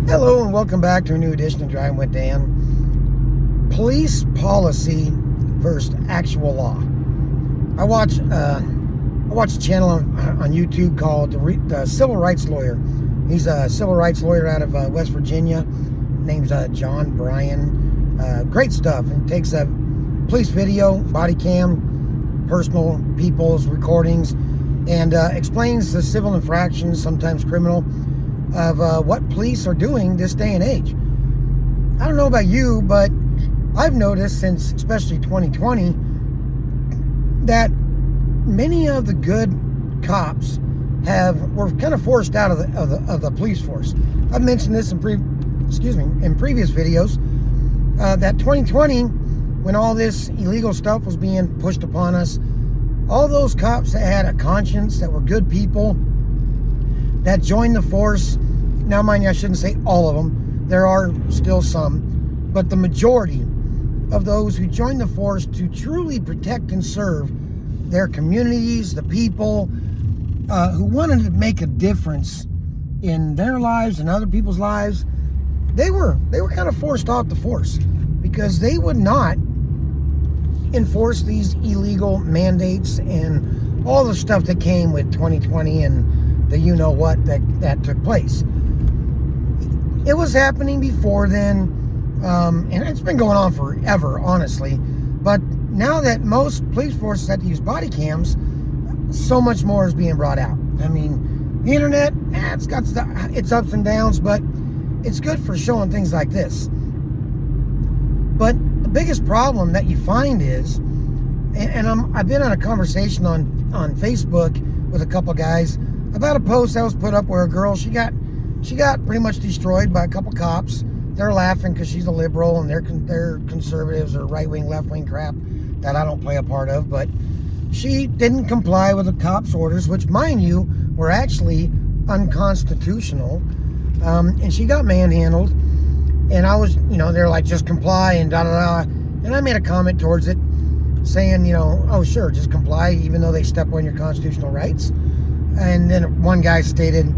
Hello and welcome back to a new edition of Driving with Dan. Police policy versus actual law. I watch a channel on YouTube called the Civil Rights Lawyer. He's a civil rights lawyer out of West Virginia. Name's John Bryan. Great stuff. He takes a police video, body cam, personal people's recordings, and explains the civil infractions, sometimes criminal, of what police are doing this day and age. I don't know about you, but I've noticed since especially 2020 that many of the good cops were kind of forced out of the police force. I've mentioned this in previous videos, that 2020, when all this illegal stuff was being pushed upon us, all those cops that had a conscience, that were good people, that joined the force. Now, mind you, I shouldn't say all of them. There are still some. But the majority of those who joined the force to truly protect and serve their communities, the people who wanted to make a difference in their lives and other people's lives, they were kind of forced off the force because they would not enforce these illegal mandates and all the stuff that came with 2020 and the you-know-what that took place. It was happening before then, and it's been going on forever, honestly. But now that most police forces have to use body cams, so much more is being brought out. I mean, the internet, it's got its ups and downs, but it's good for showing things like this. But the biggest problem that you find is, and I've been on a conversation on Facebook with a couple guys about a post that was put up where a girl, she got pretty much destroyed by a couple cops. They're laughing because she's a liberal and they're conservatives or right-wing, left-wing crap that I don't play a part of. But she didn't comply with the cops' orders, which, mind you, were actually unconstitutional. And she got manhandled. And I was, they're like, just comply and da-da-da. And I made a comment towards it saying, oh, sure, just comply, even though they step on your constitutional rights. And then one guy stated,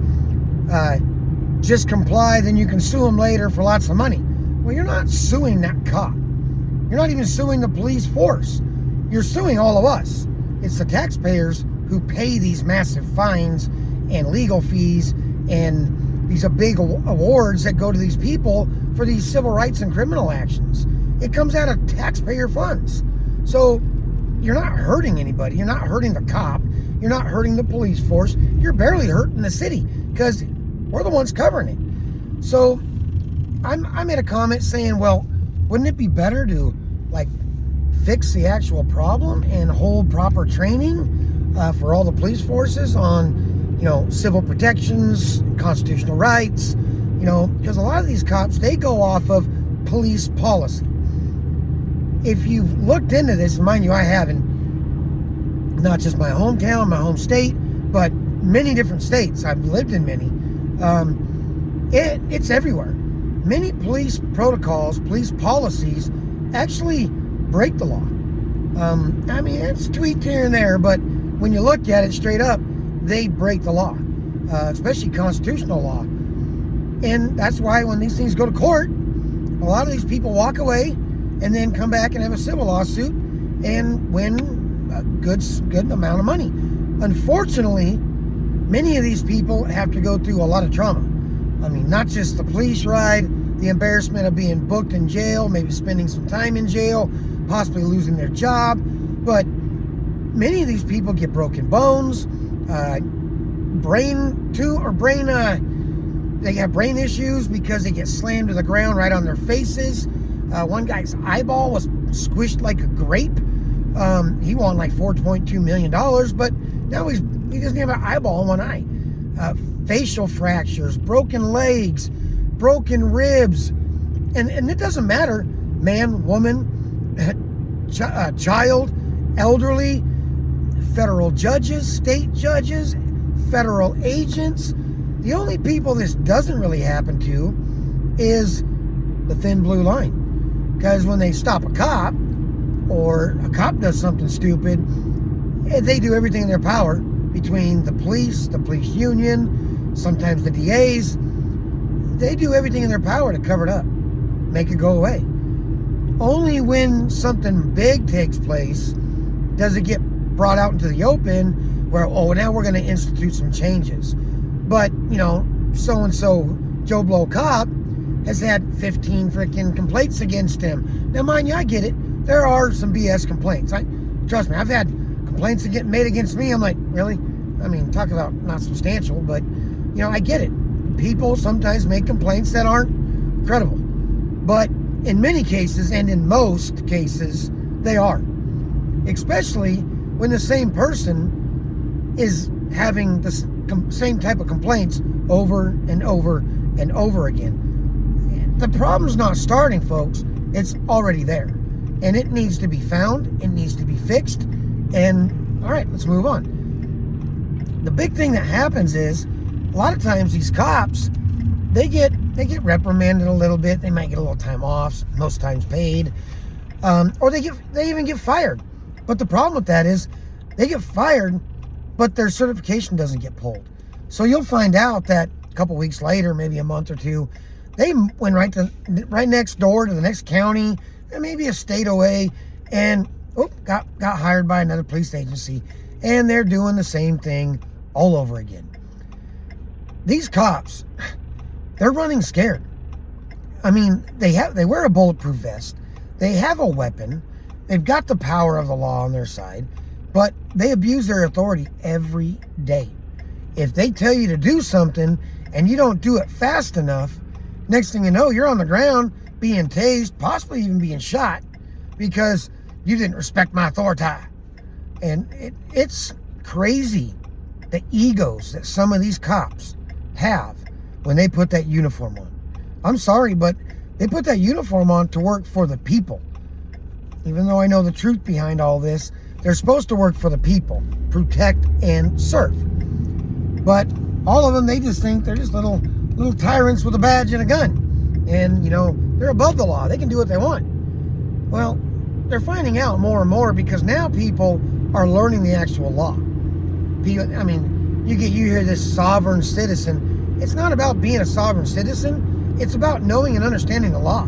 just comply, then you can sue them later for lots of money. Well, you're not suing that cop. You're not even suing the police force. You're suing all of us. It's the taxpayers who pay these massive fines and legal fees and these are big awards that go to these people for these civil rights and criminal actions. It comes out of taxpayer funds. So you're not hurting anybody. You're not hurting the cop. You're not hurting the police force. You're barely hurting the city because we're the ones covering it. So I made a comment saying, well, wouldn't it be better to fix the actual problem and hold proper training for all the police forces on, civil protections, constitutional rights, because a lot of these cops, they go off of police policy. If you've looked into this, and mind you, I haven't, not just my hometown, my home state, but many different states. I've lived in many. It's everywhere. Many police protocols, police policies actually break the law. I mean, it's tweaked here and there, but when you look at it straight up, they break the law, especially constitutional law. And that's why when these things go to court, a lot of these people walk away and then come back and have a civil lawsuit and win a good amount of money. Unfortunately, many of these people have to go through a lot of trauma. I mean, not just the police ride, the embarrassment of being booked in jail, maybe spending some time in jail, possibly losing their job, but many of these people get broken bones, they have brain issues because they get slammed to the ground right on their faces. One guy's eyeball was squished like a grape. He won like $4.2 million, but now he doesn't have an eyeball in one eye. Facial fractures, broken legs, broken ribs, and it doesn't matter, man, woman, child, elderly, federal judges, state judges, federal agents. The only people this doesn't really happen to is the thin blue line. Because when they stop a cop, or a cop does something stupid, they do everything in their power between the police union, sometimes the DAs. they do everything in their power to cover it up, make it go away. Only when something big takes place does it get brought out into the open where, oh, now we're going to institute some changes. But, so-and-so Joe Blow cop has had 15 freaking complaints against him. Now, mind you, I get it. There are some BS complaints. Trust me, I've had complaints made against me. I'm like, really? I mean, talk about not substantial, but, I get it. People sometimes make complaints that aren't credible. But in many cases, and in most cases, they are. Especially when the same person is having the same type of complaints over and over and over again. The problem's not starting, folks. It's already there. And it needs to be found. It needs to be fixed. And, all right, let's move on. The big thing that happens is, a lot of times these cops, they get reprimanded a little bit. They might get a little time off, most times paid. Or they even get fired. But the problem with that is, they get fired, but their certification doesn't get pulled. So you'll find out that a couple weeks later, maybe a month or two, they went right next door to the next county, and maybe a state away, and got hired by another police agency, and they're doing the same thing all over again. These cops, they're running scared. I mean, they wear a bulletproof vest, they have a weapon, they've got the power of the law on their side, but they abuse their authority every day. If they tell you to do something and you don't do it fast enough, next thing you know, you're on the ground being tased, possibly even being shot because you didn't respect my authority. And it's crazy the egos that some of these cops have when they put that uniform on. I'm sorry, but they put that uniform on to work for the people. Even though I know the truth behind all this, they're supposed to work for the people, protect and serve. But all of them, they just think they're just little tyrants with a badge and a gun. And, they're above the law. They can do what they want. Well, they're finding out more and more because now people are learning the actual law. I mean, you hear this sovereign citizen. It's not about being a sovereign citizen. It's about knowing and understanding the law.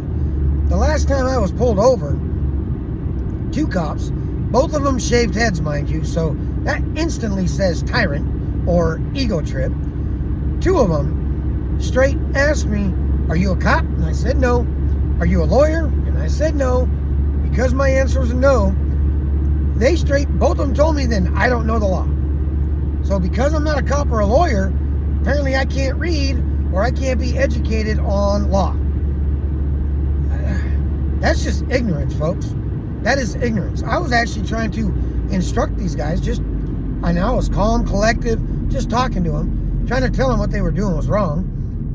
The last time I was pulled over, 2 cops, both of them shaved heads, mind you, so that instantly says tyrant or ego trip. 2 of them straight asked me, "Are you a cop?" And I said no. "Are you a lawyer?" And I said no. Because my answer was no, both of them told me then I don't know the law. So because I'm not a cop or a lawyer, apparently I can't read or I can't be educated on law. That's just ignorance, folks. That is ignorance. I was actually trying to instruct these guys. I was calm, collective, just talking to them, trying to tell them what they were doing was wrong.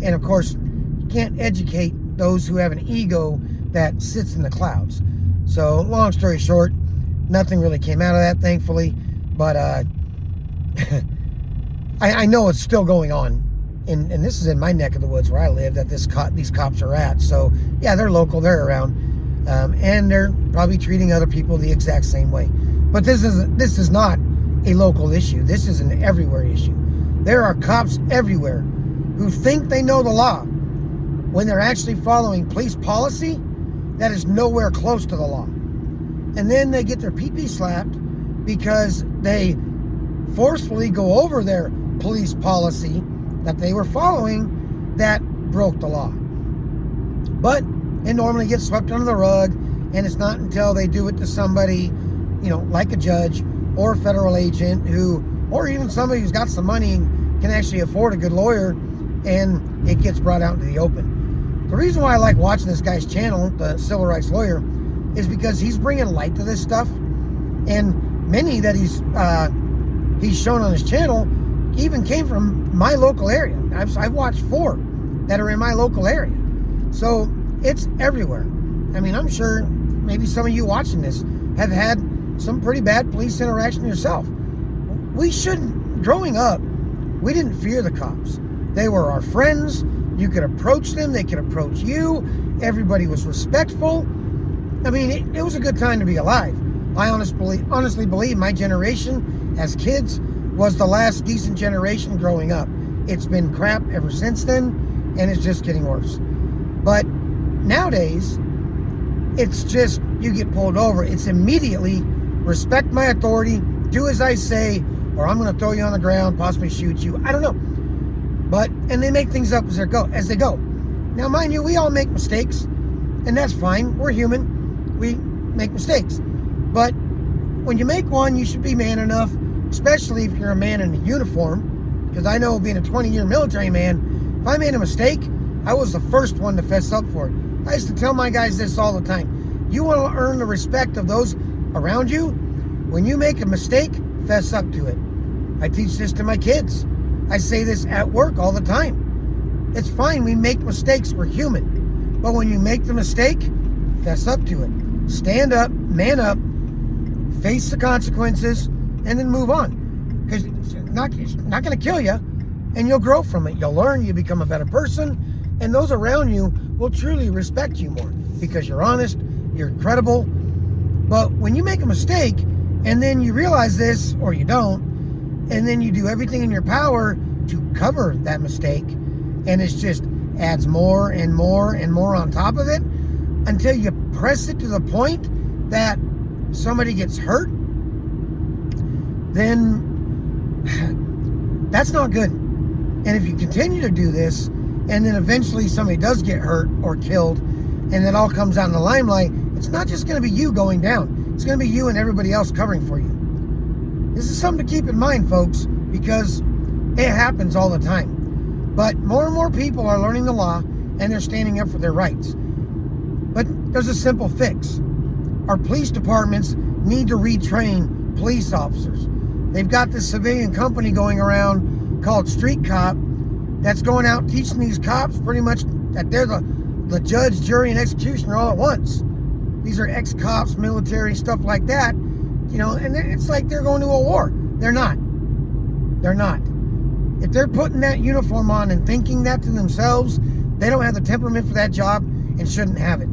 And of course, you can't educate those who have an ego that sits in the clouds. So long story short, nothing really came out of that, thankfully. But I know it's still going on. And this is in my neck of the woods where I live that these cops are at. So yeah, they're local, they're around. And they're probably treating other people the exact same way. But this is not a local issue. This is an everywhere issue. There are cops everywhere who think they know the law when they're actually following police policy that is nowhere close to the law. And then they get their pee-pee slapped because they forcefully go over their police policy that they were following that broke the law. But it normally gets swept under the rug, and it's not until they do it to somebody, like a judge or a federal agent or even somebody who's got some money and can actually afford a good lawyer, and it gets brought out into the open. The reason why I like watching this guy's channel, the Civil Rights Lawyer, is because he's bringing light to this stuff, and many that he's shown on his channel even came from my local area. I've watched 4 that are in my local area. So it's everywhere. I mean, I'm sure maybe some of you watching this have had some pretty bad police interaction yourself. Growing up, we didn't fear the cops. They were our friends. You could approach them. They could approach you. Everybody was respectful. I mean, it was a good time to be alive. I honestly believe my generation as kids was the last decent generation growing up. It's been crap ever since then. and it's just getting worse. But nowadays, it's just, you get pulled over, it's immediately respect my authority, do as I say, or I'm going to throw you on the ground, possibly shoot you. I don't know. But, and they make things up as they go. Now, mind you, we all make mistakes, and that's fine. We're human. We make mistakes. But when you make one, you should be man enough, especially if you're a man in a uniform, because I know, being a 20-year military man, if I made a mistake, I was the first one to fess up for it. I used to tell my guys this all the time. You want to earn the respect of those around you? When you make a mistake, fess up to it. I teach this to my kids. I say this at work all the time. It's fine, we make mistakes, we're human. But when you make the mistake, fess up to it. Stand up, man up, face the consequences, and then move on. Because it's not going to kill you, and you'll grow from it. You'll learn, you become a better person, and those around you will truly respect you more because you're honest, you're credible. But when you make a mistake, and then you realize this, or you don't, and then you do everything in your power to cover that mistake, and it just adds more and more and more on top of it until you press it to the point that somebody gets hurt, then that's not good. And if you continue to do this, and then eventually somebody does get hurt or killed, and it all comes out in the limelight, it's not just going to be you going down. It's going to be you and everybody else covering for you. This is something to keep in mind, folks, because it happens all the time. But more and more people are learning the law, and they're standing up for their rights. But there's a simple fix. Our police departments need to retrain police officers. They've got this civilian company going around called Street Cop that's going out teaching these cops pretty much that they're the judge, jury, and executioner all at once. These are ex-cops, military, stuff like that. You know, and it's like they're going to a war. They're not. They're not. If they're putting that uniform on and thinking that to themselves, they don't have the temperament for that job and shouldn't have it.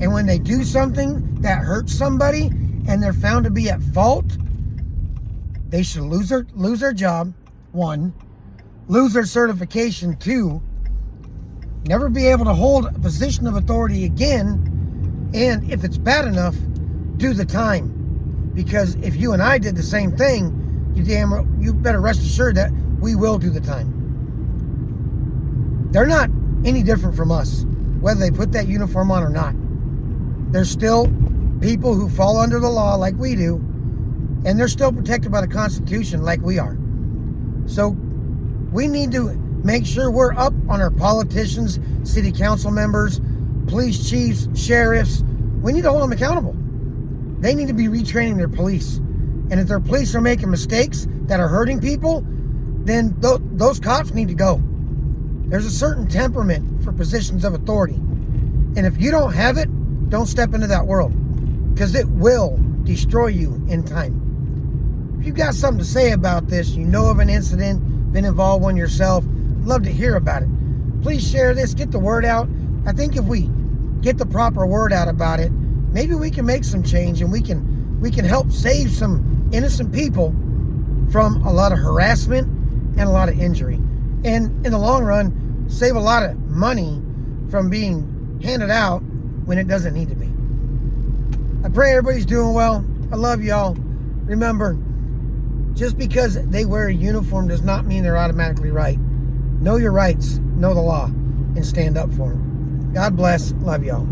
And when they do something that hurts somebody and they're found to be at fault, they should lose their job, 1, lose their certification, 2, never be able to hold a position of authority again, and if it's bad enough, do the time. Because if you and I did the same thing, you better rest assured that we will do the time. They're not any different from us, whether they put that uniform on or not. They're still people who fall under the law like we do, and they're still protected by the Constitution like we are. So we need to make sure we're up on our politicians, city council members, police chiefs, sheriffs. We need to hold them accountable. They need to be retraining their police. And if their police are making mistakes that are hurting people, then those cops need to go. There's a certain temperament for positions of authority. And if you don't have it, don't step into that world, because it will destroy you in time. If you've got something to say about this, you know of an incident, been involved one yourself, I'd love to hear about it. Please share this, get the word out. I think if we get the proper word out about it, maybe we can make some change, and we can help save some innocent people from a lot of harassment and a lot of injury. And in the long run, save a lot of money from being handed out when it doesn't need to be. I pray everybody's doing well. I love y'all. Remember, just because they wear a uniform does not mean they're automatically right. Know your rights, know the law, and stand up for them. God bless. Love y'all.